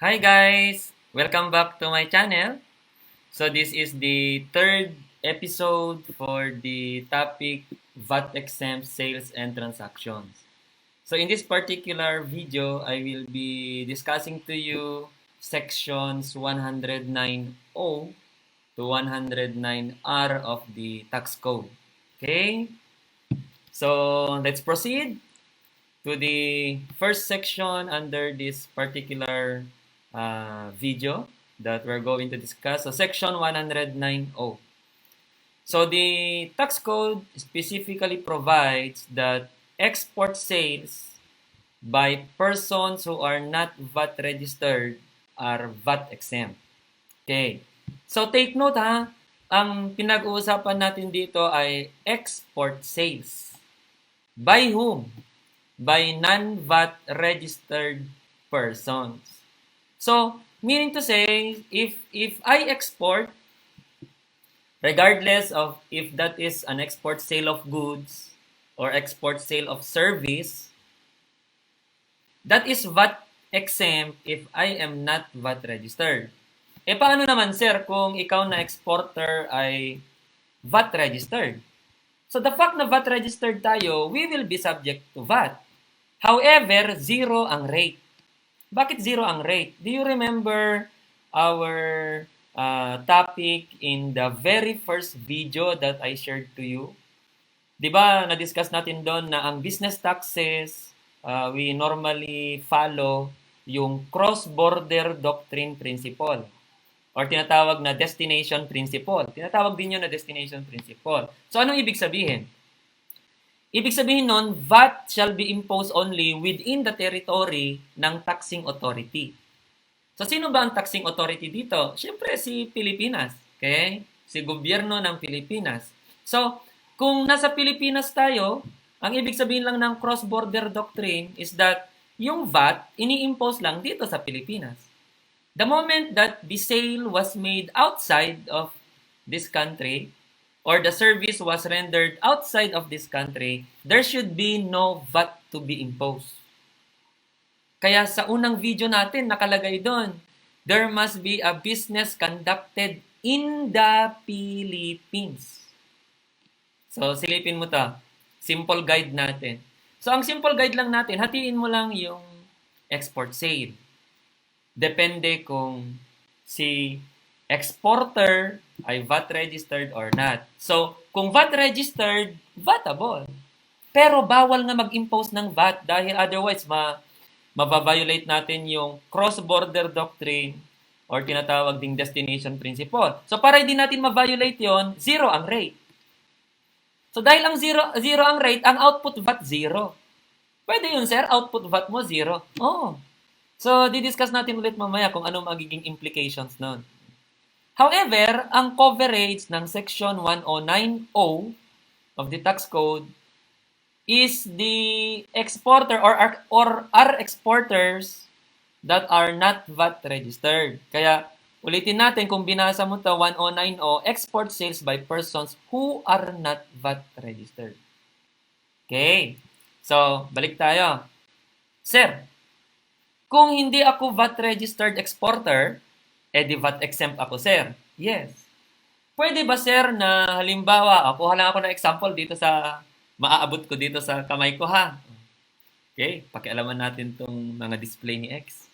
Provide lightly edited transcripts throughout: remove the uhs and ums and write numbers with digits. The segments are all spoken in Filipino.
Hi guys! Welcome back to my channel. So this is the third episode for the topic VAT exempt sales and transactions. So in this particular video, I will be discussing to you sections 109O to 109R of the tax code. Okay? So let's proceed to the first section under this particular video that we're going to discuss. So section 109O. So the tax code specifically provides that export sales by persons who are not VAT registered are VAT exempt. Okay. So take note ha, ang pinag-uusapan natin dito ay export sales. By whom? By non-VAT registered persons. So, meaning to say, if I export, regardless of if that is an export sale of goods or export sale of service, that is VAT exempt if I am not VAT registered. E paano naman sir kung ikaw na exporter ay VAT registered? So the fact na VAT registered tayo, we will be subject to VAT. However, zero ang rate. Bakit zero ang rate? Do you remember our topic in the very first video that I shared to you? Di ba, na-discuss natin doon na ang business taxes, we normally follow yung cross-border doctrine principle or tinatawag na destination principle. Tinatawag din yun na destination principle. So, anong ibig sabihin? Ibig sabihin nun, VAT shall be imposed only within the territory ng taxing authority. So, sino ba ang taxing authority dito? Siyempre, si Pilipinas. Okay? Si gobyerno ng Pilipinas. So, kung nasa Pilipinas tayo, ang ibig sabihin lang ng cross-border doctrine is that yung VAT, ini-impose lang dito sa Pilipinas. The moment that the sale was made outside of this country, or the service was rendered outside of this country, there should be no VAT to be imposed. Kaya sa unang video natin, nakalagay doon, there must be a business conducted in the Philippines. So, silipin mo to. Simple guide natin. So, ang simple guide lang natin, hatiin mo lang yung export sale. Depende kung si exporter ay VAT registered or not. So, kung VAT registered, VATable. Pero bawal nga mag-impose ng VAT dahil otherwise mababiolate natin yung cross-border doctrine or tinatawag ding destination principle. So, para hindi natin ma-violate yon, zero ang rate. So, dahil ang zero ang rate, ang output VAT zero. Pwede yun, sir. Output VAT mo zero. Oo. So, didiscuss natin ulit mamaya kung ano magiging implications nun. However, ang coverage ng Section 109O of the tax code is the exporter or are exporters that are not VAT registered. Kaya, ulitin natin kung binasa mo to 109O, export sales by persons who are not VAT registered. Okay. So, balik tayo. Sir, kung hindi ako VAT registered exporter, di VAT exempt ako, sir. Yes. Pwede ba, sir, na halimbawa, kuha lang ako ng example dito sa, maaabot ko dito sa kamay ko, ha? Okay, pakialaman natin tong mga display ni X.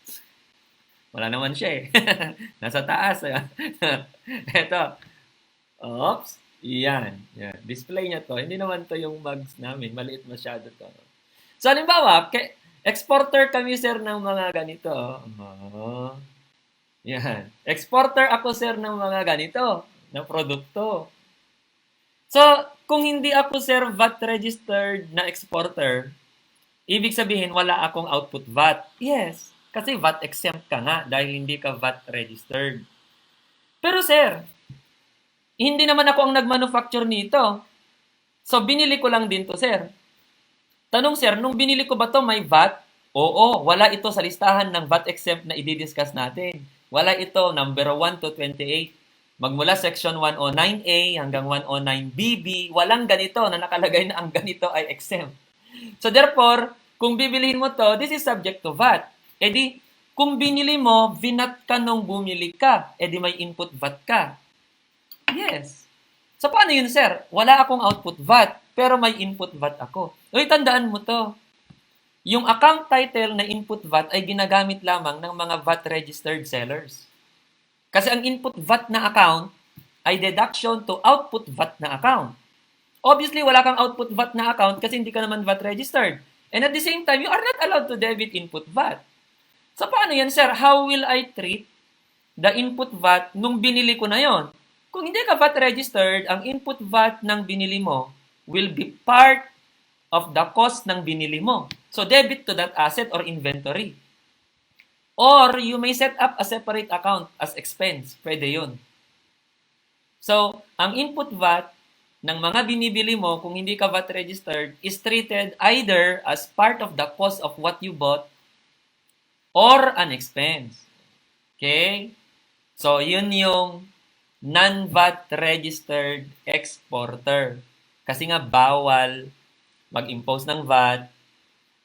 Wala naman siya, eh. Nasa taas, eh. Eto. Oops. Yan. Display niya to. Hindi naman to yung mugs namin. Maliit masyado to. So, halimbawa, exporter kami, sir, ng mga ganito. Yan. Exporter ako, sir, ng mga ganito, na produkto. So, kung hindi ako, sir, VAT registered na exporter, ibig sabihin, wala akong output VAT. Yes. Kasi VAT exempt ka nga dahil hindi ka VAT registered. Pero, sir, hindi naman ako ang nag-manufacture nito. So, binili ko lang din to, sir. Tanong, sir, nung binili ko ba to may VAT? Oo, wala ito sa listahan ng VAT exempt na i-discuss natin. Wala ito, number 1 to 28. Magmula section 109A hanggang 109BB, walang ganito na nakalagay na ang ganito ay exempt. So therefore, kung bibilihin mo to, this is subject to VAT. E di, Kung binili mo, vinat ka nung bumili ka, edi may input VAT ka. Yes. So, paano yun, sir? Wala akong output VAT, pero may input VAT ako. Uy, tandaan mo to. Yung account title na input VAT ay ginagamit lamang ng mga VAT-registered sellers. Kasi ang input VAT na account ay deduction to output VAT na account. Obviously, wala kang output VAT na account kasi hindi ka naman VAT-registered. And at the same time, you are not allowed to debit input VAT. So, paano yan, sir? How will I treat the input VAT nung binili ko na yon? Kung hindi ka VAT-registered, ang input VAT ng binili mo will be part of the cost ng binili mo. So, debit to that asset or inventory. Or, you may set up a separate account as expense. Pwede yun. So, ang input VAT ng mga binibili mo, kung hindi ka VAT-registered, is treated either as part of the cost of what you bought or an expense. Okay? So, yun yung non-VAT-registered exporter. Kasi nga, bawal mag-impose ng VAT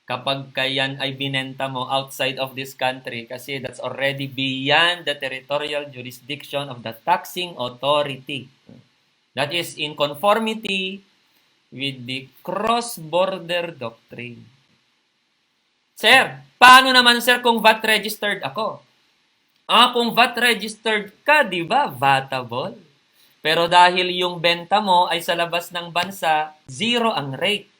kapag kayan ay binenta mo outside of this country kasi that's already beyond the territorial jurisdiction of the taxing authority. That is in conformity with the cross-border doctrine. Sir, paano naman sir kung VAT-registered ako? Kung VAT-registered ka, di ba, vatable? Pero dahil yung benta mo ay sa labas ng bansa, zero ang rate.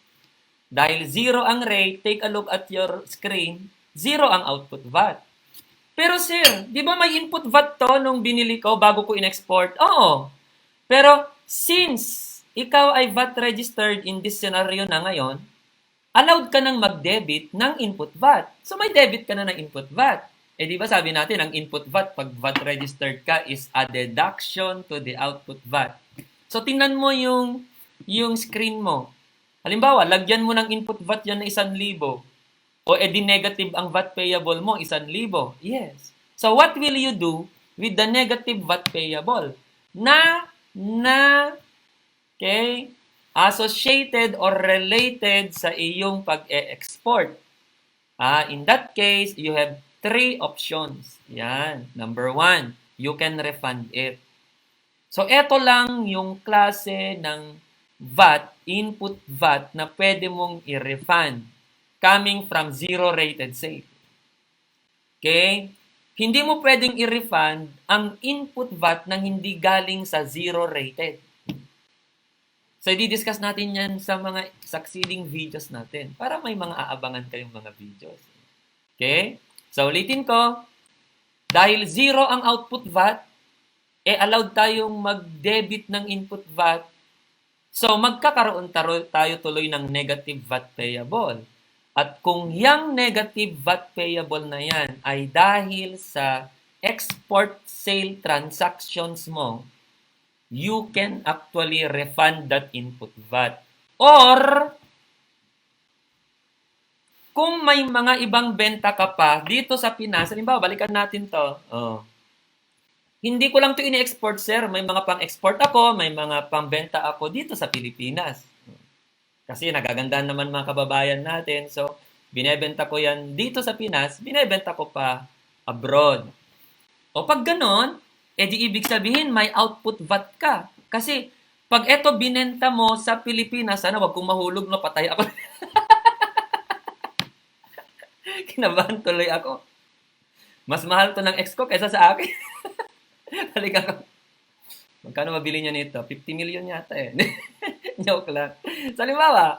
Dahil zero ang rate, take a look at your screen, zero ang output VAT. Pero sir, di ba may input VAT to nung binili ko bago ko in-export? Oo. Pero since ikaw ay VAT registered in this scenario na ngayon, allowed ka nang mag-debit ng input VAT. So may debit ka na ng input VAT. Eh di ba sabi natin, ang input VAT, pag VAT registered ka, is a deduction to the output VAT. So tingnan mo yung screen mo. Halimbawa, lagyan mo ng input VAT yan na 1,000. O edi negative ang VAT payable mo, 1,000. Yes. So what will you do with the negative VAT payable? Okay, associated or related sa iyong pag-e-export. In that case, you have 3 options. Yan. Number 1, you can refund it. So, eto lang yung klase ng VAT, input VAT, na pwede mong i-refund coming from zero-rated sale. Okay? Hindi mo pwedeng i-refund ang input VAT nang hindi galing sa zero-rated. So, i-discuss natin yan sa mga succeeding videos natin para may mga aabangan kayong mga videos. Okay? So, ulitin ko, dahil zero ang output VAT, allowed tayong mag-debit ng input VAT. So, magkakaroon tayo tuloy ng negative VAT payable. At kung yung negative VAT payable na yan ay dahil sa export sale transactions mo, you can actually refund that input VAT. Or, kung may mga ibang benta ka pa dito sa Pinas, halimbawa, balikan natin to. Hindi ko lang to ini-export, sir. May mga pang-export ako, may mga pang-benta ako dito sa Pilipinas. Kasi nagagandahan naman mga kababayan natin. So, binebenta ko yan dito sa Pinas, binebenta ko pa abroad. O pag ganon, di ibig sabihin may output VAT ka. Kasi pag eto binenta mo sa Pilipinas, sana wag kong mahulog, no, patay ako. Kinabahan tuloy ako. Mas mahal to ng ex ko kaysa sa akin. Halika ko. Magkano mabili niya nito? 50 million yata eh. Joke lang. So, halimbawa,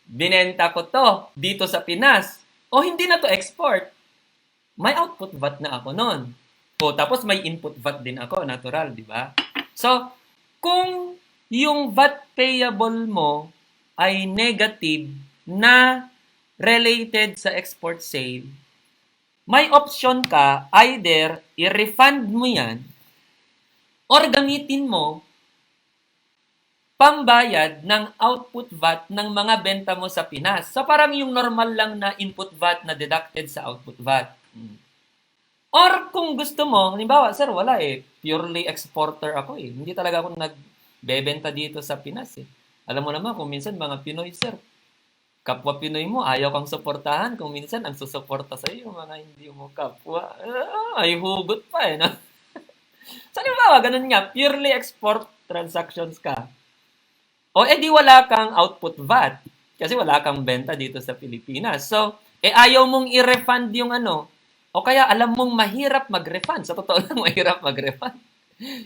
binenta ko to dito sa Pinas. Hindi na to export. May output VAT na ako nun. Tapos may input VAT din ako, natural, di ba? So, kung yung VAT payable mo ay negative na related sa export sale, may option ka, either i-refund mo yan or gamitin mo pambayad ng output VAT ng mga benta mo sa Pinas. So parang yung normal lang na input VAT na deducted sa output VAT. Or kung gusto mo, halimbawa, sir, wala purely exporter ako Hindi talaga ako nagbebenta dito sa Pinas Alam mo naman kung minsan mga Pinoy, sir, Kapwa Pinoy mo, ayaw kang suportahan. Kung minsan, ang susuporta sa iyo, mga hindi mo kapwa. Ay hugot pa eh. No? So, halimbawa, ganun nga, purely export transactions ka. O edi wala kang output VAT kasi wala kang benta dito sa Pilipinas. So, ayaw mong i-refund yung ano. O kaya alam mong mahirap mag-refund. Sa totoo lang, mahirap mag-refund.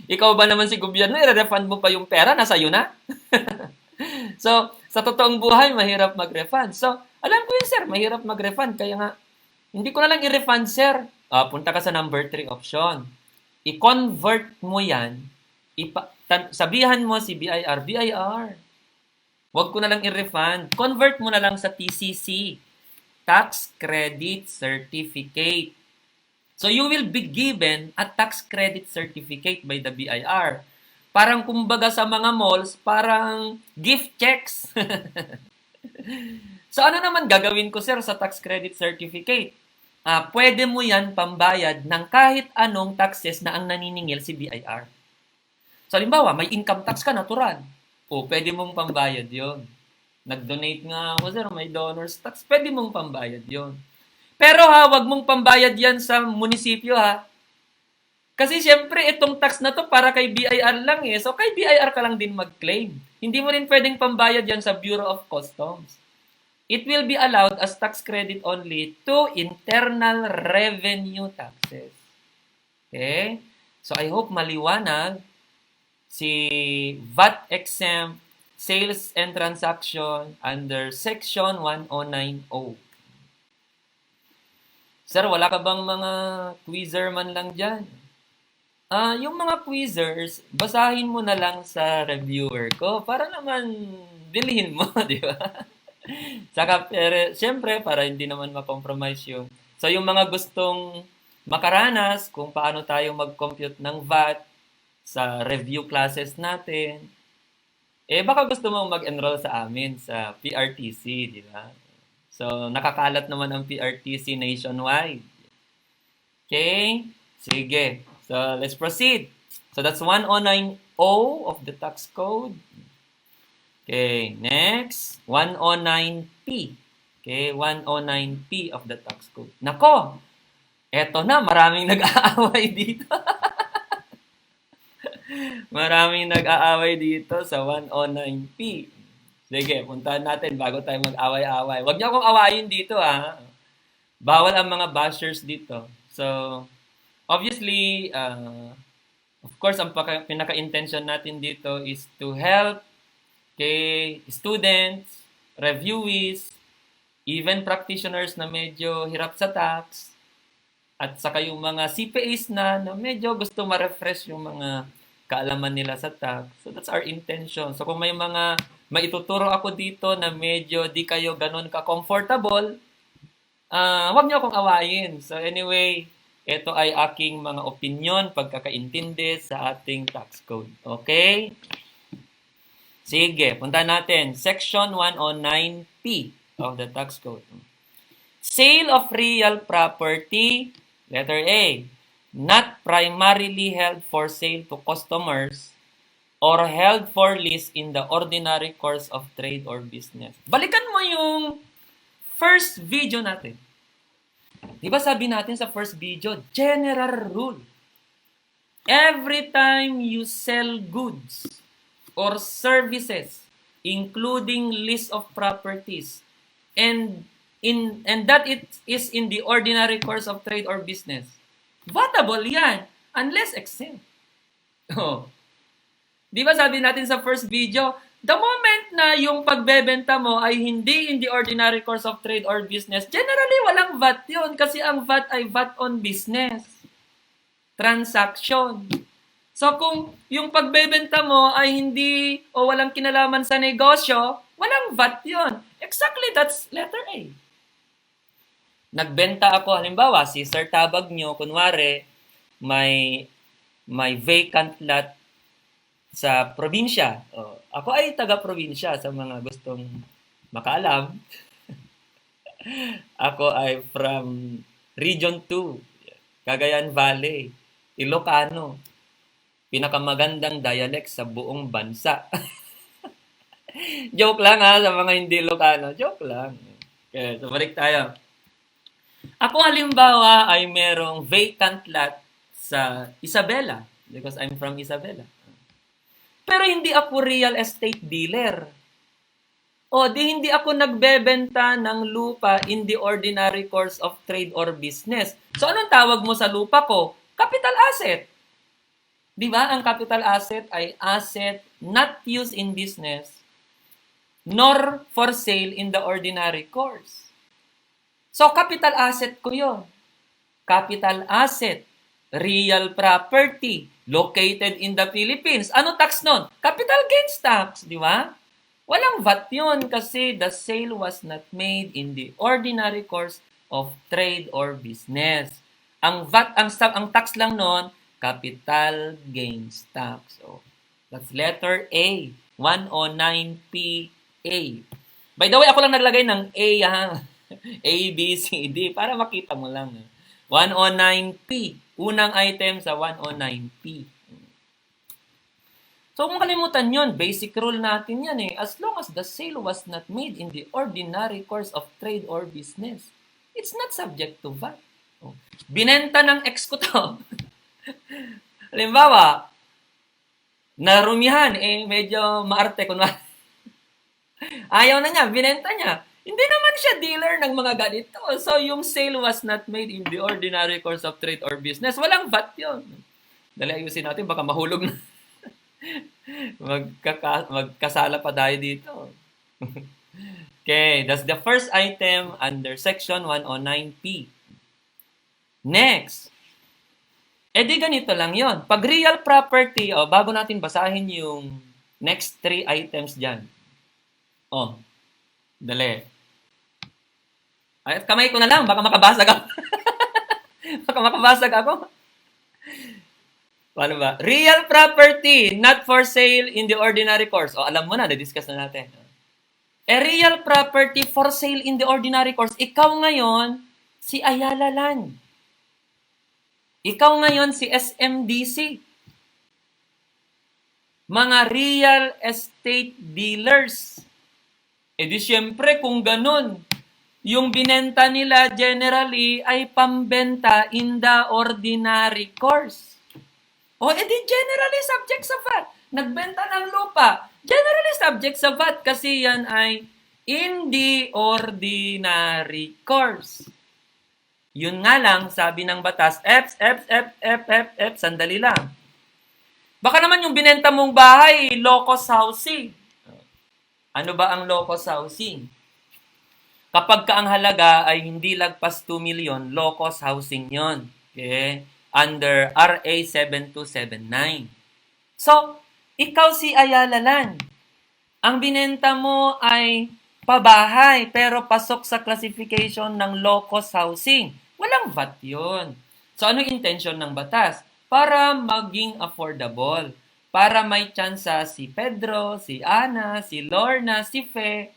Ikaw ba naman si gobyerno, i-refund mo pa yung pera, nasa iyo na? So, sa totoong buhay, mahirap mag-refund. So, alam ko yun, sir, mahirap mag-refund. Kaya nga, hindi ko na lang i-refund, sir. Punta ka sa number 3 option. I-convert mo yan. Sabihan mo si BIR, BIR, wag ko na lang i-refund. Convert mo na lang sa TCC, Tax Credit Certificate. So, you will be given a tax credit certificate by the BIR. Parang kumbaga sa mga malls, parang gift checks. So ano naman gagawin ko, sir, sa tax credit certificate? Pwede mo yan pambayad ng kahit anong taxes na ang naniningil si BIR. So halimbawa, may income tax ka, natural. Pwede mong pambayad yon. Nag-donate nga ako, sir, may donors tax. Pwede mong pambayad yon. Pero wag mong pambayad yan sa munisipyo, ha. Kasi siyempre, itong tax na to para kay BIR lang eh. So, kay BIR ka lang din mag-claim. Hindi mo rin pwedeng pambayad yan sa Bureau of Customs. It will be allowed as tax credit only to internal revenue taxes. Okay? So, I hope maliwanag si VAT exempt sales and transaction under Section 1090. Sir, wala ka bang mga quizzer man lang dyan? Yung mga quizzers, basahin mo na lang sa reviewer ko para naman bilhin mo, di ba? Saka, siyempre, para hindi naman ma-compromise yung... So, yung mga gustong makaranas kung paano tayo mag-compute ng VAT sa review classes natin, baka gusto mo mag-enroll sa amin sa PRTC, di ba? So, nakakalat naman ang PRTC nationwide. Okay? Sige. So, let's proceed. So, that's 1090 of the tax code. Okay, next. 109P. Okay, 109P of the tax code. Nako! Eto na, maraming nag-aaway dito. Maraming nag-aaway dito sa 109P. Sige, puntahan natin bago tayo mag-away-away. Huwag niyo akong awayin dito, ha. Bawal ang mga bashers dito. So, obviously, of course, ang pinaka-intention natin dito is to help students, reviewees, even practitioners na medyo hirap sa tax, at saka yung mga CPAs na medyo gusto ma-refresh yung mga kaalaman nila sa tax. So that's our intention. So kung may mga maituturo ako dito na medyo di kayo ganun ka-comfortable, wag niyo akong awayin. So anyway, ito ay aking mga opinion, pagkakaintindi sa ating tax code. Okay? Sige, punta natin. Section 109P of the tax code. Sale of real property, letter A, not primarily held for sale to customers or held for lease in the ordinary course of trade or business. Balikan mo yung first video natin. Di ba sabi natin sa first video, general rule. Every time you sell goods or services, including list of properties, and that it is in the ordinary course of trade or business, vatable yan, unless exempt. Oh. Di ba sabi natin sa first video, the moment na yung pagbebenta mo ay hindi in the ordinary course of trade or business, generally walang VAT yun kasi ang VAT ay VAT on business transaction. So kung yung pagbebenta mo ay hindi o walang kinalaman sa negosyo, walang VAT yun. Exactly, that's letter A. Nagbenta ako, halimbawa, si Sir Tabag nyo, kunwari, may vacant lot sa probinsya. Ako ay taga-probinsya sa mga gustong makaalam. Ako ay from Region 2, Cagayan Valley, Ilocano. Pinakamagandang dialect sa buong bansa. Joke lang ha, sa mga hindi Ilocano. Joke lang. Okay, so balik tayo. Ako halimbawa ay merong vacant lot sa Isabela because I'm from Isabela. Pero hindi ako real estate dealer. O di hindi ako nagbebenta ng lupa in the ordinary course of trade or business. So anong tawag mo sa lupa ko? Capital asset. Di ba? Ang capital asset ay asset not used in business nor for sale in the ordinary course. So capital asset ko yon. Capital asset, real property, located in the Philippines. Ano tax nun? Capital gains tax, di ba? Walang VAT yun kasi the sale was not made in the ordinary course of trade or business. Ang VAT, ang tax lang nun, capital gains tax. So, that's letter A, 109PA. By the way, ako lang naglagay ng A, ha? A, B, C, D, para makita mo lang. 109P. Unang item sa 109P. So kung kalimutan yun, basic rule natin yan eh. As long as the sale was not made in the ordinary course of trade or business, it's not subject to VAT. Binenta ng ex ko to. Halimbawa, narumihan, medyo maarte kunwari. Ayaw na niya, binenta niya. Hindi naman siya dealer ng mga ganito. So, yung sale was not made in the ordinary course of trade or business. Walang VAT yun. Dali ayusin natin, baka mahulog na. Magkasala pa tayo dito. Okay, that's the first item under section 109P. Next. Di ganito lang yon. Pag real property, bago natin basahin yung next 3 items dyan. Dali. Ay, kamay ko na lang, baka makabasag ako. Baka makabasag ako. Paano ba? Real property, not for sale in the ordinary course. Alam mo na, na-discuss na natin. Real property for sale in the ordinary course. Ikaw ngayon, si Ayala Land. Ikaw ngayon, si SMDC. Mga real estate dealers. Di syempre, kung ganun, yung binenta nila generally ay pambenta in the ordinary course. Di generally subject sa VAT. Nagbenta ng lupa, generally subject sa VAT kasi yan ay in the ordinary course. Yun nga lang, sabi ng batas, sandali lang. Baka naman yung binenta mong bahay, low-cost housing. Ano ba ang low-cost housing? Kapag ka ang halaga ay hindi lagpas 2 million, low-cost housing yon. Okay? Under RA 7279. So, ikaw si Ayala Land. Ang binenta mo ay pabahay pero pasok sa classification ng low-cost housing. Walang VAT yun. So, ano yung intention ng batas? Para maging affordable. Para may tsansa si Pedro, si Ana, si Lorna, si Fe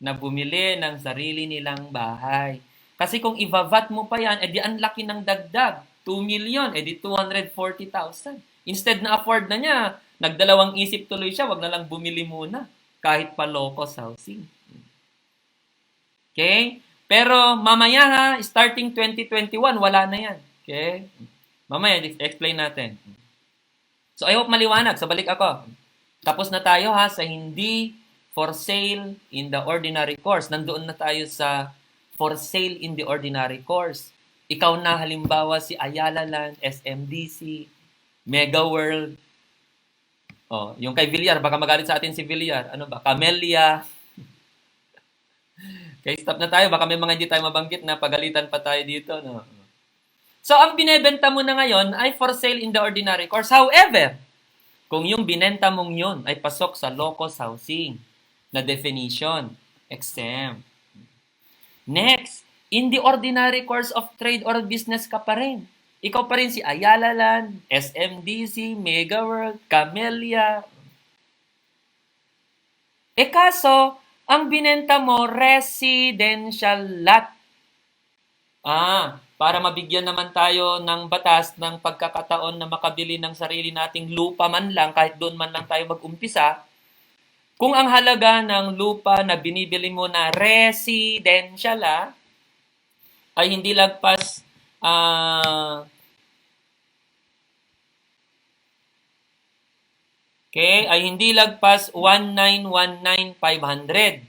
na bumili ng sarili nilang bahay. Kasi kung iba-VAT mo pa yan, di ang laki ng dagdag. 2 million, di 240,000. Instead na afford na niya, nagdalawang isip tuloy siya, wag na lang bumili muna. Kahit pa low-cost housing. Okay? Pero mamaya ha, starting 2021, wala na yan. Okay? Mamaya, explain natin. So I hope maliwanag. So balik ako. Tapos na tayo ha sa hindi for sale in the ordinary course. Nandoon na tayo sa for sale in the ordinary course. Ikaw na halimbawa si Ayala Land, SMDC, Mega World. Yung kay Villar, baka magalit sa atin si Villar. Ano ba? Camellia. Okay, stop na tayo. Baka may mga hindi tayo mabanggit na pagalitan pa tayo dito. No? So, ang binebenta mo na ngayon ay for sale in the ordinary course. However, kung yung binenta mong yun ay pasok sa low-cost housing na definition, exempt. Next, in the ordinary course of trade or business ka pa rin. Ikaw pa rin si Ayala Land, SMDC, Mega World, Camellia. Kaso, ang binenta mo, residential lot. Para mabigyan naman tayo ng batas ng pagkakataon na makabili ng sarili nating lupa man lang, kahit doon man lang tayo mag-umpisa, Kung ang halaga ng lupa na binibili mo na residential ay hindi lagpas ay hindi lagpas 1,919,500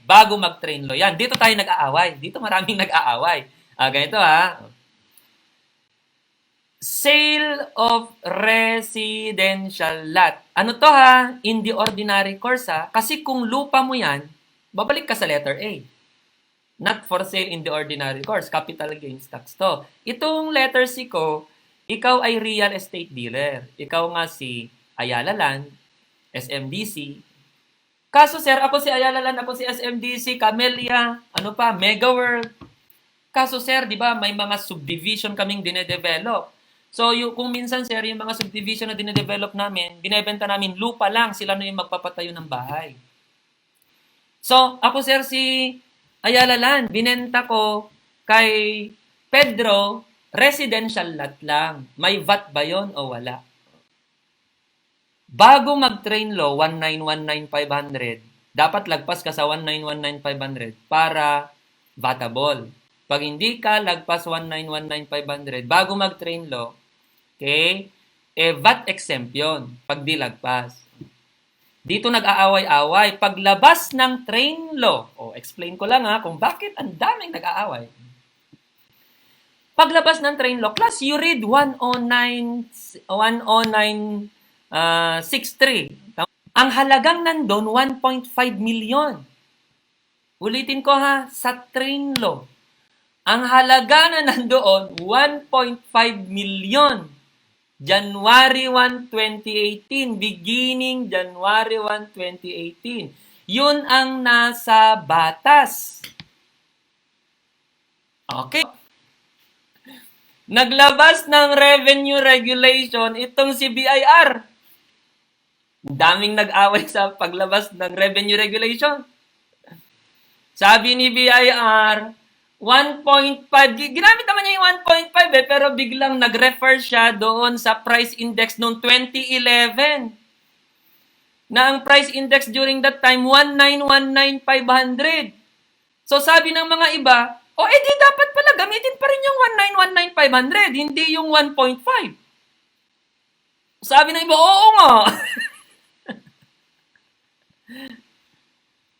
bago mag-train law. Yan, dito tayo nag-aaway. Dito maraming nag-aaway. Ganito Sale of residential lot. Ano to in the ordinary course kasi kung lupa mo yan, babalik ka sa letter A. Not for sale in the ordinary course. Capital gains tax to. Itong letter C ko, ikaw ay real estate dealer. Ikaw nga si Ayala Land, SMDC. Kaso sir, ako si Ayala Land, ako si SMDC, Camellia, Mega World. Kaso sir, di ba, may mga subdivision kaming dinedevelop. So, kung minsan sir, yung mga subdivision na dinedevelop namin, binebenta namin lupa lang, sila na yung magpapatayo ng bahay. So, ako sir, si Ayala Land, binenta ko kay Pedro, residential lot lang. May VAT ba yun o wala? Bago mag-train law, 1,919,500, dapat lagpas ka sa 1,919,500 para vatable. Pag hindi ka lagpas 1,919,500, bago mag-train law, VAT exempt yun pag di lagpas. Dito nag-aaway-away. Paglabas ng train law, explain ko lang kung bakit ang daming nag-aaway. Paglabas ng train law, class, you read 10963. Ang halagang nandun, 1.5 million. Ulitin ko sa train law. Ang halaga na nandoon, 1.5 million. January 1, 2018. Beginning January 1, 2018. Yun ang nasa batas. Okay. Naglabas ng revenue regulation itong si BIR. Daming nag-away sa paglabas ng revenue regulation. Sabi ni BIR, 1.5, ginamit naman niya yung 1.5 pero biglang nag-refer siya doon sa price index noong 2011. Na ang price index during that time, 1,919,500. So sabi ng mga iba, edi dapat pala gamitin pa rin yung 1,919,500, hindi yung 1.5. Sabi ng iba, oo nga.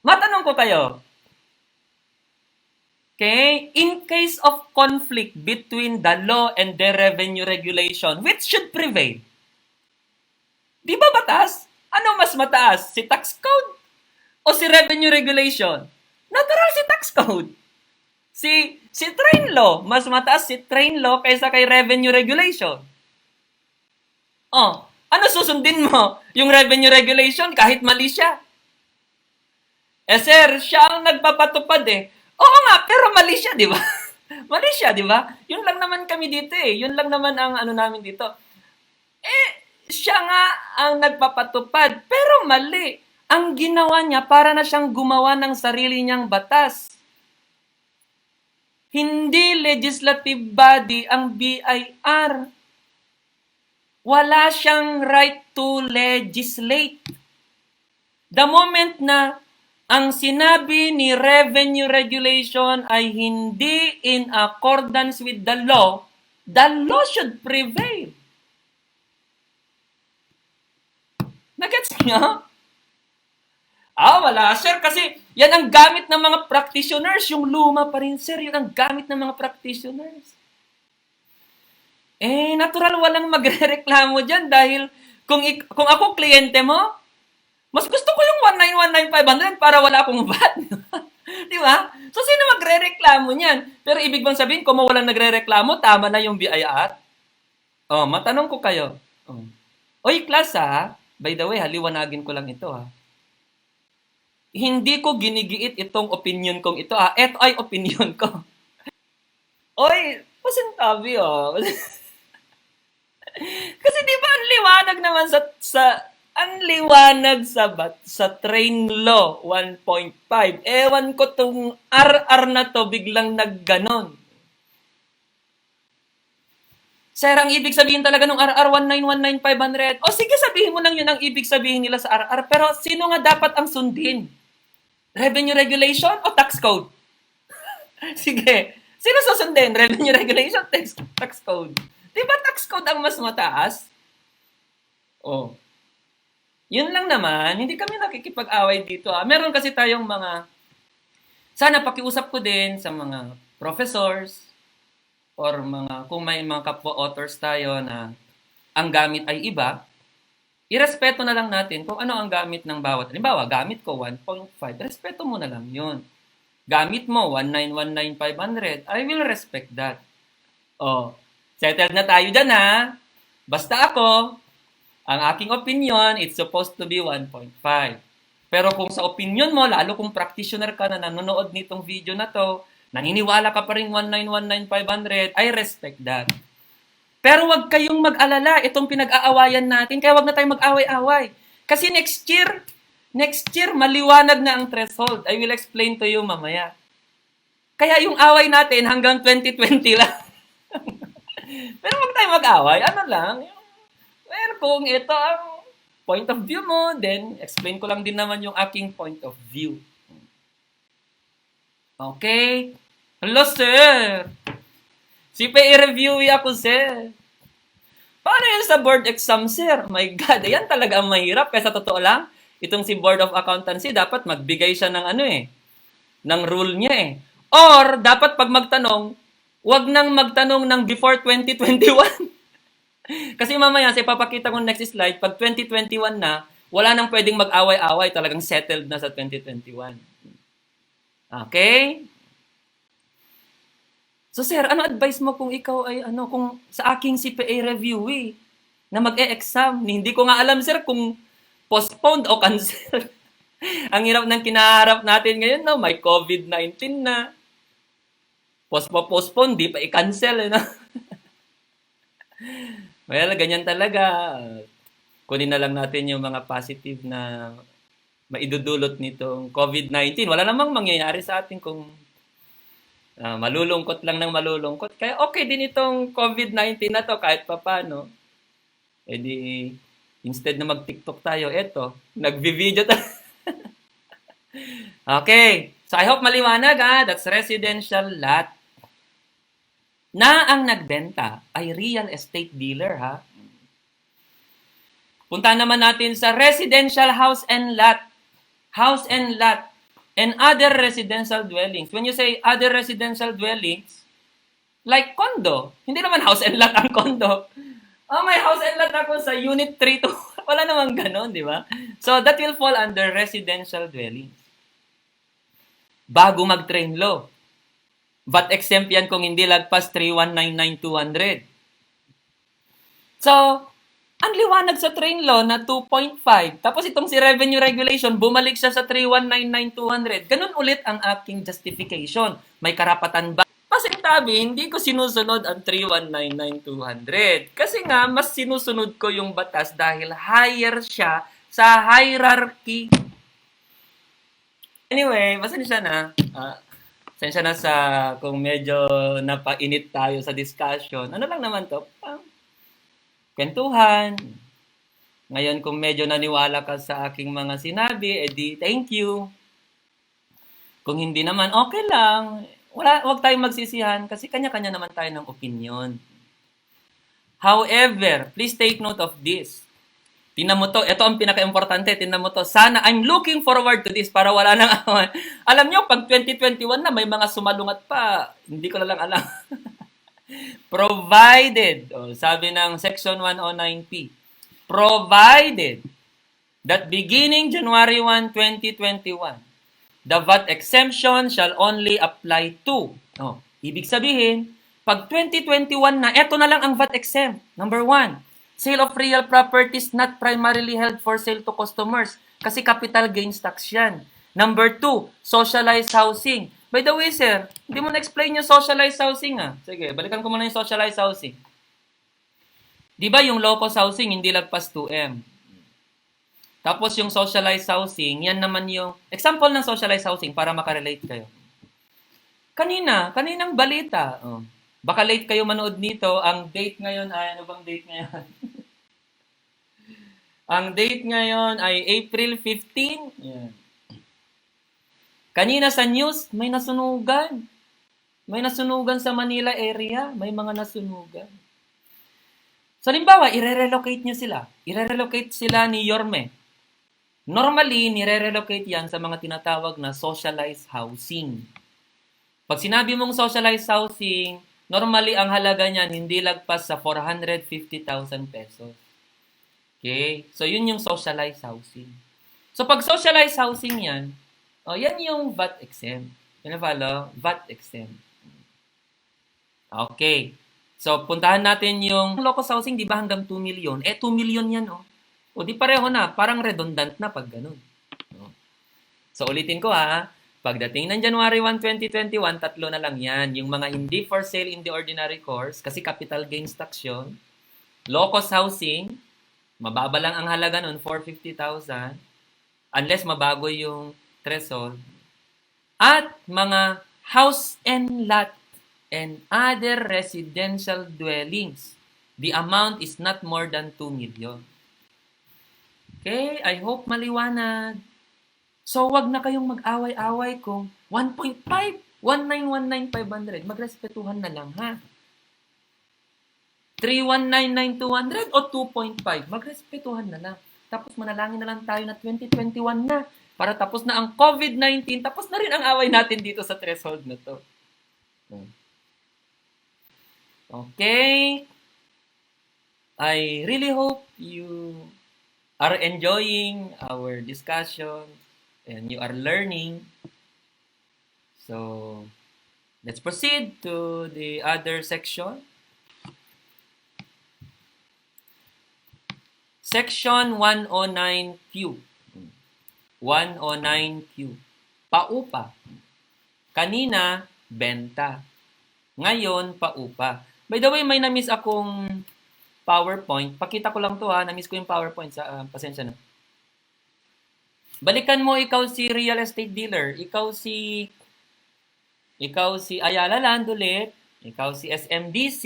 Matanong ko kayo, in case of conflict between the law and the revenue regulation, which should prevail? Di ba batas? Ano mas mataas? Si tax code o si revenue regulation? Natural si tax code. Si train law, mas mataas si train law kaysa kay revenue regulation. Ano susundin mo? Yung revenue regulation kahit mali siya. Sir, siya ang nagpapatupad Oo nga, pero mali siya, di ba? Mali siya, di ba? Yun lang naman kami dito Yun lang naman ang namin dito. Siya nga ang nagpapatupad, pero mali. Ang ginawa niya, para na siyang gumawa ng sarili niyang batas. Hindi legislative body ang BIR. Wala siyang right to legislate. The moment na ang sinabi ni revenue regulation ay hindi in accordance with the law should prevail. Nagets niyo? Wala, sir, kasi yan ang gamit ng mga practitioners. Yung luma pa rin, sir, yun ang gamit ng mga practitioners. Natural walang magre-reklamo dyan dahil kung ako kliyente mo, mas gusto ko yung 1,919,500 para wala akong VAT. Di ba? So, sino magre-reklamo niyan? Pero ibig bang sabihin, kung walang nagre-reklamo, tama na yung BIR? Matanong ko kayo. Oy, class by the way, liwanagin ko lang ito Hindi ko ginigiit itong opinion kong ito Ito ay opinion ko. Oy, pasintabi Kasi di ba ang liwanag naman sa train law 1.5. Ewan ko tong RR na to biglang nagganon. Sir, ang ibig sabihin talaga ng RR 1919500. O sige, sabihin mo lang yun ang ibig sabihin nila sa RR. Pero sino nga dapat ang sundin? Revenue regulation o tax code? Sige. Sino susundin? Revenue regulation, tax code. Di ba tax code ang mas mataas? Oh. Yun lang naman. Hindi kami nakikipag-away dito. Meron kasi tayong mga... Sana pakiusap ko din sa mga professors, or kung may mga kapwa-authors tayo na ang gamit ay iba, irespeto na lang natin kung ano ang gamit ng bawat. Halimbawa, gamit ko 1.5, respeto mo na lang yun. Gamit mo 1919500, I will respect that. Oh, settled na tayo dyan ha. Basta ako, ang aking opinion, it's supposed to be 1.5. Pero kung sa opinion mo, lalo kung practitioner ka na nanonood nitong video na to, naniniwala ka pa rin 1919500, I respect that. Pero wag kayong mag-alala, itong pinag-aawayan natin, kaya wag na tayong mag-away-away. Kasi next year, maliwanag na ang threshold. I will explain to you mamaya. Kaya yung away natin hanggang 2020 lang. Pero wag tayong mag-away, ano lang. Well, kung ito ang point of view mo, then explain ko lang din naman yung aking point of view. Okay? Hello, sir! CPA-reviewee ako, sir. Paano yun sa board exam, sir? My God, ayan talaga ang mahirap. Kaya sa totoo lang, itong si Board of Accountancy, dapat magbigay siya ng ng rule niya eh. Or, dapat pag magtanong, wag nang magtanong ng before 2021. Kasi mamaya, sa ipapakita ko next slide, pag 2021 na, wala nang pwedeng mag-away-away. Talagang settled na sa 2021. Okay? So sir, ano advice mo kung ikaw ay kung sa aking CPA reviewee na mag-e-exam? Hindi ko nga alam sir kung postponed o cancel. Ang hirap ng kinaharap natin ngayon, no? May COVID-19 na. Postpone, di pa i-cancel, no? Well, ganyan talaga. Kunin na lang natin yung mga positive na maidudulot nitong COVID-19. Wala namang mangyayari sa atin kung malulungkot lang ng malulungkot. Kaya okay din itong COVID-19 na to kahit papano. E di, instead na mag-TikTok tayo, eto, nagvi-video tayo. Okay. So I hope maliwanag ha. That's residential lot. Na ang nagbenta ay real estate dealer ha. Punta naman natin sa residential house and lot. House and lot. And other residential dwellings. When you say other residential dwellings, like condo. Hindi naman house and lot ang condo. Oh, may house and lot ako sa unit 3 to. Wala namang ganon, di ba? So, that will fall under residential dwellings. Bago mag-train law. VAT exempt yan kung hindi lagpas 3199200. So, ang liwanag sa train law na 2.5. Tapos itong si revenue regulation, bumalik siya sa 3199200. Ganun ulit ang aking justification. May karapatan ba? Pasintabi, hindi ko sinusunod ang 3199200. Kasi nga, mas sinusunod ko yung batas dahil higher siya sa hierarchy. Anyway, pasensya na. Pasensya na sa kung medyo napainit tayo sa discussion. Ano lang naman to? Kwentuhan. Ngayon, kung medyo naniwala ka sa aking mga sinabi, edi thank you. Kung hindi naman, okay lang. Huwag tayong magsisihan kasi kanya-kanya naman tayo ng opinion. However, please take note of this. Tingnan mo to. Ito ang pinaka-importante. Tingnan mo to. Sana, I'm looking forward to this para wala nang awan. Alam nyo, pag 2021 na, may mga sumalungat pa. Hindi ko na lang alam. Provided, sabi ng Section 109P, provided that beginning January 1, 2021, the VAT exemption shall only apply to, ibig sabihin, pag 2021 na, eto na lang ang VAT exempt. Number 1, sale of real properties not primarily held for sale to customers, kasi capital gains tax yan. Number 2, socialized housing. By the way, sir, hindi mo na-explain yung socialized housing Sige, balikan ko muna yung socialized housing. Di ba yung low-cost housing, hindi lagpas 2M? Tapos yung socialized housing, yan naman yung example ng socialized housing para makarelate kayo. Kaninang balita. Baka late kayo manood nito. Ang date ngayon ay, ano bang date ngayon? Ang date ngayon ay April 15. Yan. Kanina sa news, may nasunugan. May nasunugan sa Manila area. May mga nasunugan. So, halimbawa, i-relocate niyo sila. I-relocate sila ni Yorme. Normally, nire-relocate yan sa mga tinatawag na socialized housing. Pag sinabi mong socialized housing, normally ang halaga niyan hindi lagpas sa 450,000 pesos. Okay? So, yun yung socialized housing. So, pag socialized housing yan, yan yung VAT exempt. Follow? VAT exempt. Okay. So, puntahan natin yung locus housing, di ba hanggang 2 million? 2 million yan, oh. O di pareho na, parang redundant na pag ganun. So, ulitin ko ha. Pagdating ng January 1, 2021, tatlo na lang yan. Yung mga hindi for sale in the ordinary course, kasi capital gains tax yun. Locus housing, mababa lang ang halaga nun, 450,000. Unless mabago yung threshold. At mga house and lot and other residential dwellings. The amount is not more than 2 million. Okay, I hope maliwanag. So, wag na kayong mag-away-away kung 1.5, 1919500. Magrespetuhan na lang, ha? 3199200 o 2.5. Magrespetuhan na lang. Tapos manalangin na lang tayo na 2021 na para tapos na ang COVID-19. Tapos na rin ang away natin dito sa threshold na to. Okay? I really hope you are enjoying our discussion and you are learning. So, let's proceed to the other section. Section 109Q. 109Q. Paupa. Kanina, benta. Ngayon, paupa. By the way, may na-miss akong PowerPoint. Pakita ko lang to ha. Na-miss ko yung PowerPoint. Pasensya na. Balikan mo ikaw si real estate dealer. Ikaw si Ayala Land ulit. Ikaw si SMDC.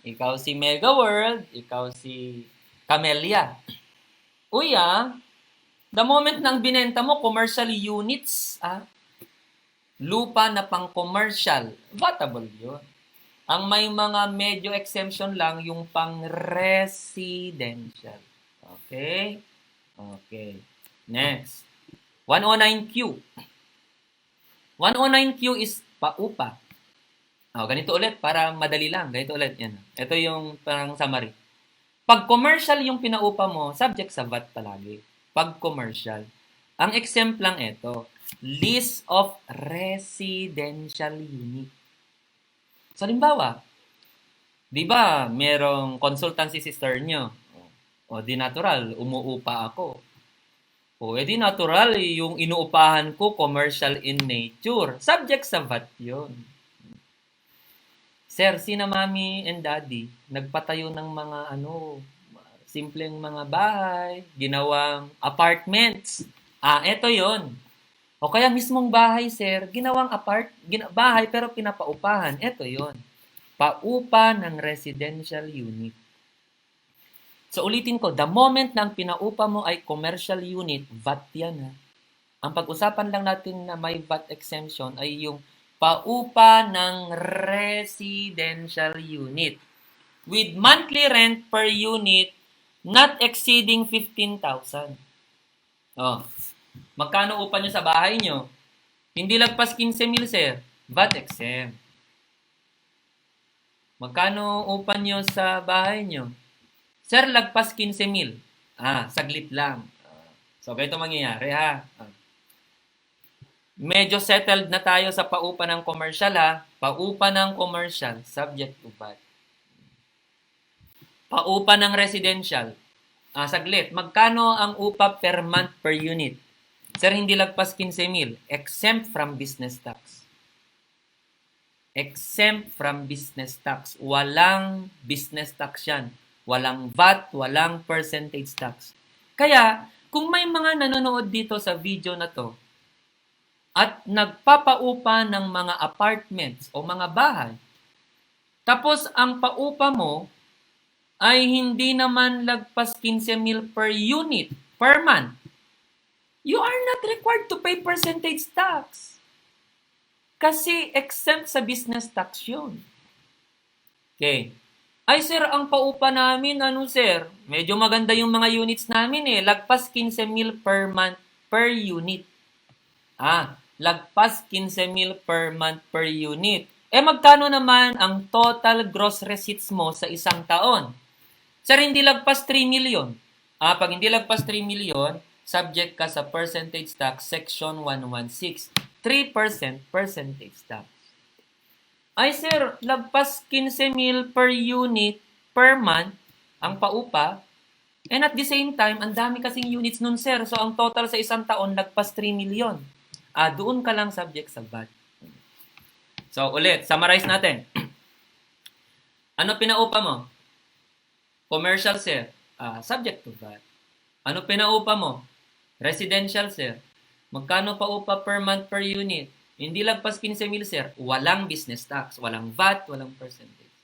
Ikaw si Mega World. Ikaw si Camellia. Uy the moment nang binenta mo, commercial units, lupa na pang commercial, vatable yun. Ang may mga medyo exemption lang, yung pang residential. Okay? Okay. Next. 109Q. 109Q is paupa. Ganito ulit, para madali lang. Ganito ulit. Yan. Ito yung parang summary. Pag commercial yung pinaupa mo, subject sa VAT palagi. Pag commercial. Ang exempt lang ito. List of residential unit. So, halimbawa, di ba, merong consultancy sister nyo. O, di natural, umuupa ako. O, di natural, yung inuupahan ko, commercial in nature. Subject sa VAT yun. Sir, sina mami and daddy, nagpatayo ng mga simpleng mga bahay, ginawang apartments. Eto yon. O kaya mismong bahay, sir, ginawang bahay pero pinapaupahan. Ito yon. Paupa ng residential unit. So ulitin ko, the moment nang pinaupa mo ay commercial unit, VAT yan ha. Ang pag-usapan lang natin na may VAT exemption ay yung paupa ng residential unit with monthly rent per unit not exceeding 15,000. Magkano upa nyo sa bahay nyo? Hindi lagpas 15,000, sir. VAT exempt. Magkano upa nyo sa bahay nyo? Sir, lagpas 15,000. Saglit lang. So, ganito mangyayari ha. Medyo settled na tayo sa paupa ng commercial ha. Paupa ng commercial, subject to VAT. Paupa ng residential. Saglit. Magkano ang upa per month per unit? Sir, hindi lagpas 15,000. Exempt from business tax. Exempt from business tax. Walang business tax yan. Walang VAT, walang percentage tax. Kaya, kung may mga nanonood dito sa video na to, at nagpapaupa ng mga apartments o mga bahay, Tapos, ang paupa mo ay hindi naman lagpas 15,000 per unit per month. You are not required to pay percentage tax. Kasi exempt sa business tax yun. Okay. Ay sir, ang paupa namin, ano sir, medyo maganda yung mga units namin eh. Lagpas 15,000 per month per unit. Lagpas 15,000 per month per unit. Magkano naman ang total gross receipts mo sa isang taon? Sir, hindi lagpas 3 million. Pag hindi lagpas 3 million, subject ka sa percentage tax, section 116. 3% percentage tax. Ay sir, lagpas 15,000 per unit per month ang paupa. And at the same time, ang dami kasing units nun sir. So ang total sa isang taon, lagpas 3 million. Doon ka lang subject sa VAT. So ulit, summarize natin. Ano pinaupa mo? Commercial sir, subject to VAT. Ano pinaupa mo? Residential sir. Magkano paupa per month per unit? Hindi lagpas 15,000 sir, walang business tax, walang VAT, walang percentage.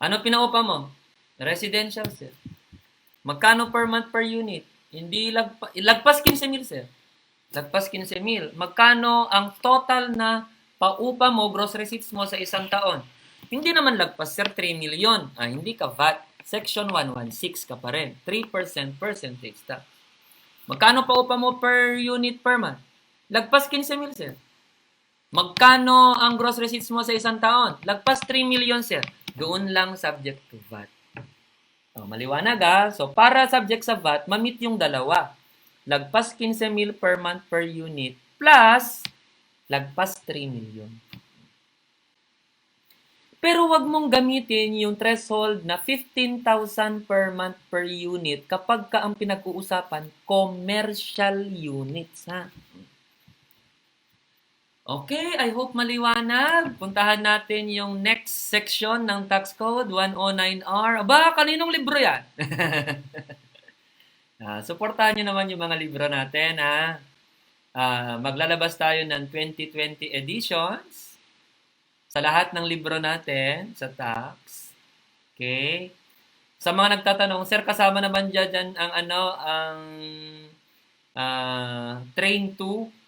Ano pinaupa mo? Residential sir. Magkano per month per unit? Hindi lagpas 15,000 sir. Lagpas 15,000. Magkano ang total na paupa mo, gross receipts mo sa isang taon? Hindi naman lagpas sir 3 million. Hindi ka VAT. Section 116 ka pa rin. 3% percentage tax. Magkano paupa mo per unit per month? Lagpas 15,000 sir. Magkano ang gross receipts mo sa isang taon? Lagpas 3 million, sir. Doon lang subject to VAT. Maliwanag So, para subject sa VAT, ma-meet yung dalawa. Lagpas 15,000 per month per unit plus lagpas 3 million. Pero wag mong gamitin yung threshold na 15,000 per month per unit kapag ka ang pinag-uusapan, commercial units, Okay, I hope maliwanag. Puntahan natin yung next section ng tax code, 109R. Kaninong libro yan? Suportahan nyo naman yung mga libro natin. Maglalabas tayo ng 2020 editions sa lahat ng libro natin sa tax. Okay? Sa mga nagtatanong, sir, kasama naman dyan ang train 2.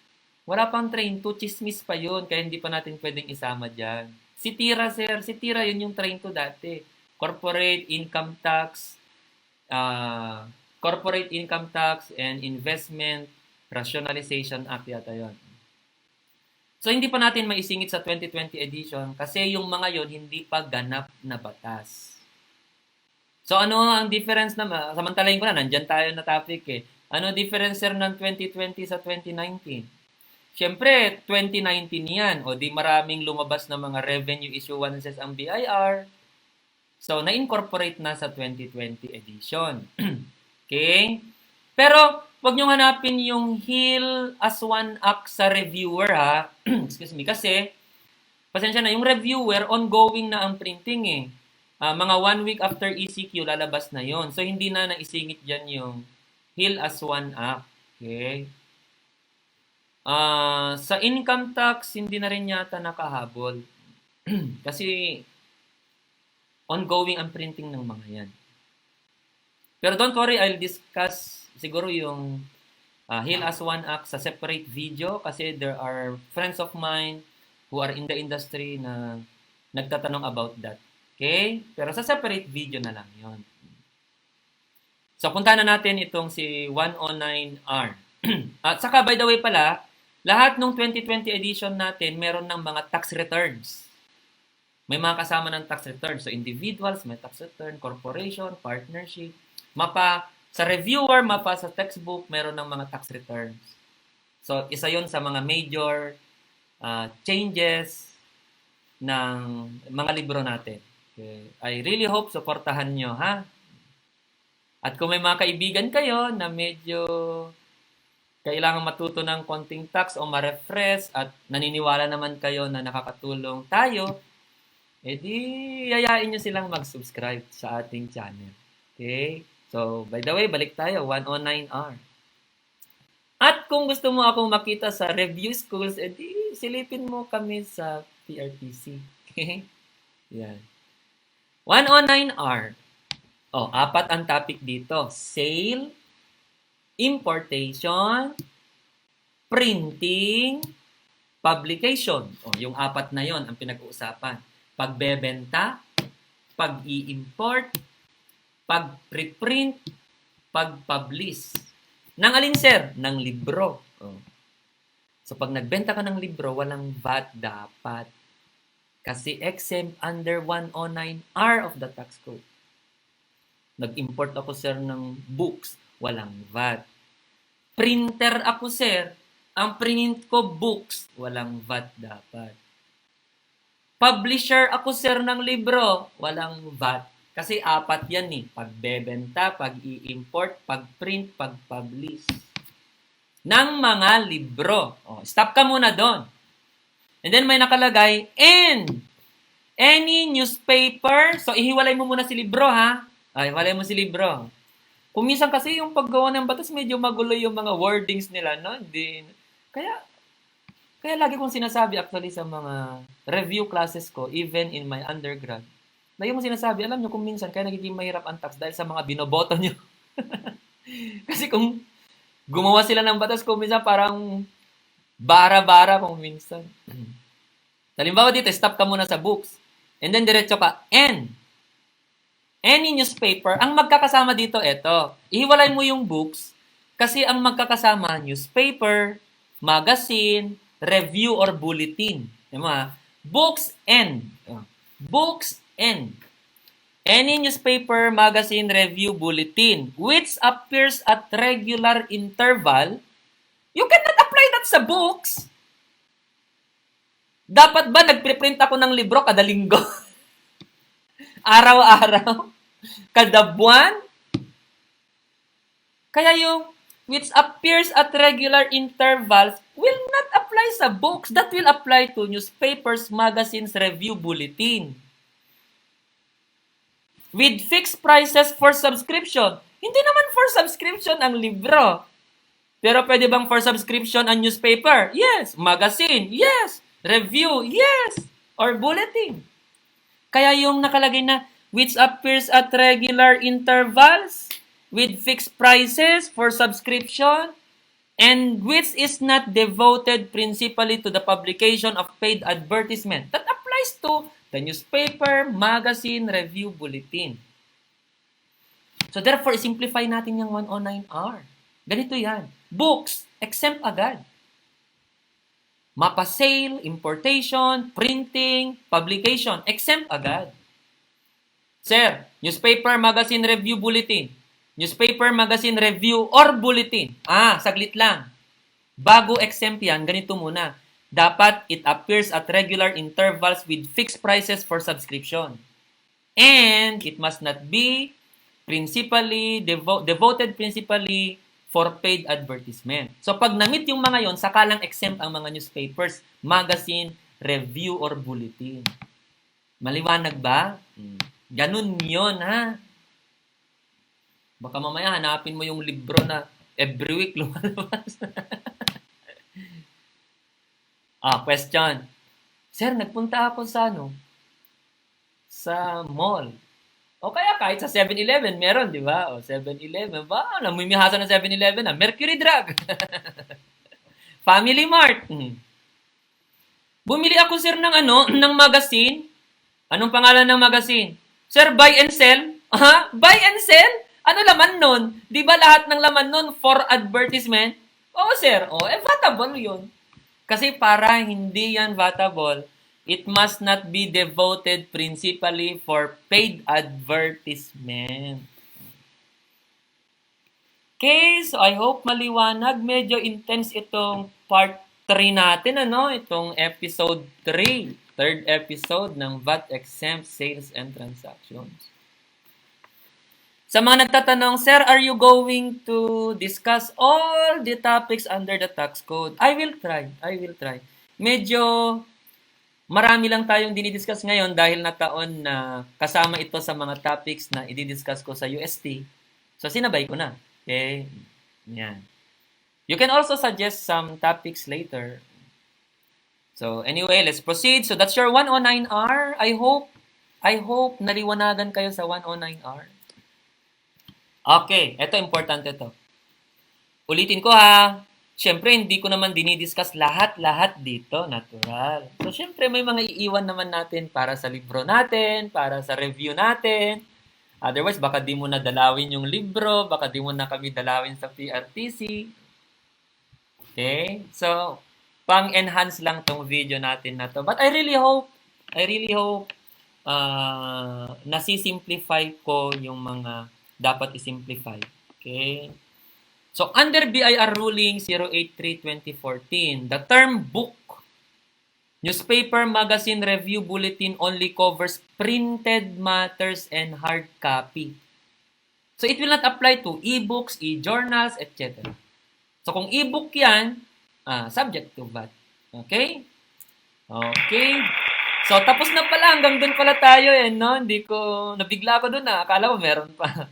Wala pang train 2, chismis pa yun, kaya hindi pa natin pwedeng isama dyan. Si Tira, sir. Si Tira, yun yung train 2 dati. Corporate Income Tax, Corporate Income Tax and Investment Rationalization Act yata yun. So, hindi pa natin maisingit sa 2020 edition kasi yung mga yon hindi pa ganap na batas. So, ano ang difference naman? Samantalahin ko na, nandyan tayo na topic eh. Ano difference, sir, ng 2020 sa 2019? Siyempre, 2019 yan. O di maraming lumabas na mga revenue issuances ang BIR. So, na-incorporate na sa 2020 edition. Okay? Pero, wag nyo hanapin yung Heal as One Act sa reviewer, Excuse me. Kasi, pasensya na, yung reviewer, ongoing na ang printing eh. Mga 1 week after ECQ, lalabas na yon. So, hindi na naisingit dyan yung Heal as One Act. Okay? Sa income tax, hindi na rin yata nakahabol. Kasi ongoing ang printing ng mga yan. Pero don't worry, I'll discuss siguro yung Heal as One Act sa separate video kasi there are friends of mine who are in the industry na nagtatanong about that. Okay? Pero sa separate video na lang yon. So, punta na natin itong si 109R. At saka, by the way pala, lahat ng 2020 edition natin, meron ng mga tax returns. May mga kasama ng tax returns. So, individuals, may tax return, corporation, partnership. Sa reviewer, sa textbook, meron ng mga tax returns. So, isa yon sa mga major changes ng mga libro natin. Okay. I really hope supportahan nyo, At kung may mga kaibigan kayo na medyo kailangan matuto ng konting tax o ma-refresh at naniniwala naman kayo na nakakatulong tayo, edi yayain nyo silang mag-subscribe sa ating channel. Okay? So, by the way, balik tayo, 109R. At kung gusto mo akong makita sa review schools, edi silipin mo kami sa PRTC. Okay? Yan. 109R. Apat ang topic dito. Sale, importation, printing, publication. Yung apat na yon ang pinag-uusapan. Pagbebenta, pag-i-import, pag-preprint, pag-publish. Nang alin, sir? Ng libro. So, pag nagbenta ka ng libro, walang VAT dapat. Kasi exempt under 109R of the tax code. Nag-import ako, sir, ng books, walang VAT. Printer ako, sir. Ang print ko, books, walang VAT dapat. Publisher ako, sir, ng libro, walang VAT. Kasi apat yan eh. Pagbebenta, pag-i-import, pag-print, pag-publish. Ng mga libro. Stop ka muna doon. And then may nakalagay, and any newspaper. So, ihiwalay mo muna si libro, ha? Hiwalay mo si libro. Kung minsan kasi yung paggawa ng batas, medyo magulo yung mga wordings nila, no? Kaya lagi kong sinasabi actually sa mga review classes ko, even in my undergrad, lagi kong sinasabi, alam nyo kung minsan, kaya nagiging mahirap ang tax dahil sa mga binoboto nyo. Kasi kung gumawa sila ng batas, kung minsan parang bara-bara kung minsan. Halimbawa dito, stop ka muna sa books. And then diretso ka, N. Any newspaper, ang magkakasama dito, eto. Ihiwalay mo yung books kasi ang magkakasama, newspaper, magazine, review, or bulletin. Books, N. Books, N. Any newspaper, magazine, review, bulletin, which appears at regular interval, you cannot apply that sa books. Dapat ba nagpreprint ako ng libro kada linggo? Araw-araw? Kada buwan? Kaya yung which appears at regular intervals will not apply sa books. That will apply to newspapers, magazines, review, bulletin. With fixed prices for subscription. Hindi naman for subscription ang libro. Pero pwede bang for subscription ang newspaper? Yes. Magazine? Yes. Review? Yes. Or bulletin? Kaya yung nakalagay na which appears at regular intervals with fixed prices for subscription and which is not devoted principally to the publication of paid advertisement. That applies to the newspaper, magazine, review, bulletin. So therefore, simplify natin yung 109R. Ganito yan. Books, exempt agad. Mapa sale, importation, printing, publication, exempt agad. Sir, newspaper, magazine, review, bulletin. Newspaper, magazine, review, or bulletin. Saglit lang. Bago exempt yan, ganito muna. Dapat it appears at regular intervals with fixed prices for subscription. And it must not be principally devoted principally for paid advertisement. So pag na-meet yung mga yon, saka lang exempt ang mga newspapers, magazine, review, or bulletin. Maliwanag ba? Ganun yon, ha? Baka mamaya hanapin mo yung libro na every week lumalabas. Question. Sir, nagpunta ako sa mall. O kaya kahit sa 7-Eleven, meron, di ba? 7-Eleven, namimihasa ng 7-Eleven na. Mercury Drug. Family Mart. Bumili ako, sir, ng magazine. Anong pangalan ng magazine? Sir, buy and sell. Buy and sell? Ano laman nun? Di ba lahat ng laman nun for advertisement? Sir. Vatable yun. Kasi para hindi yan vatable, it must not be devoted principally for paid advertisement. Okay, so I hope maliwanag. Medyo intense itong part 3 natin, Itong episode 3. Third episode ng VAT-exempt sales and transactions. Sa mga nagtatanong, Sir, are you going to discuss all the topics under the tax code? I will try. Medyo marami lang tayong dinidiscuss ngayon dahil nataon na kasama ito sa mga topics na i-discuss ko sa UST. So, sinabay ko na. Okay? Yan. You can also suggest some topics later. So, anyway, let's proceed. So, that's your 109R. I hope I hope naliwanagan kayo sa 109R. Okay, ito importante to. Ulitin ko ha. Siyempre, hindi ko naman dinidiscuss lahat-lahat dito, natural. So, siyempre, may mga iiwan naman natin para sa libro natin, para sa review natin. Otherwise, baka di mo na dalawin yung libro, baka di mo na kami dalawin sa PRTC. Okay? So, pang-enhance lang tong video natin na to. But I really hope, nasisimplify ko yung mga dapat isimplify. Okay? So, under BIR Ruling 083-2014, the term book, newspaper, magazine, review, bulletin only covers printed matters and hard copy. So, it will not apply to e-books, e-journals, etc. So, kung e-book yan, subject to VAT. Okay? Okay. So, tapos na pala. Hanggang dun pala tayo no? Nabigla ko dun Akala ko meron pa.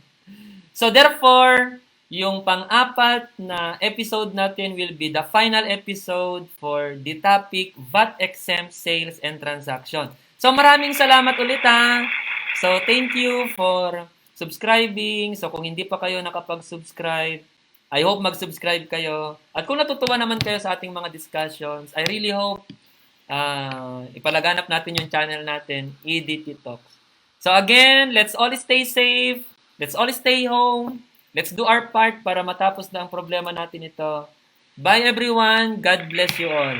So, therefore, yung pang-apat na episode natin will be the final episode for the topic VAT-exempt sales and transaction. So, maraming salamat ulit So, thank you for subscribing. So, kung hindi pa kayo nakapag-subscribe, I hope mag-subscribe kayo. At kung natutuwa naman kayo sa ating mga discussions, I really hope ipalaganap natin yung channel natin, EDT Talks. So, again, let's all stay safe. Let's all stay home. Let's do our part para matapos na ang problema natin ito. Bye everyone. God bless you all.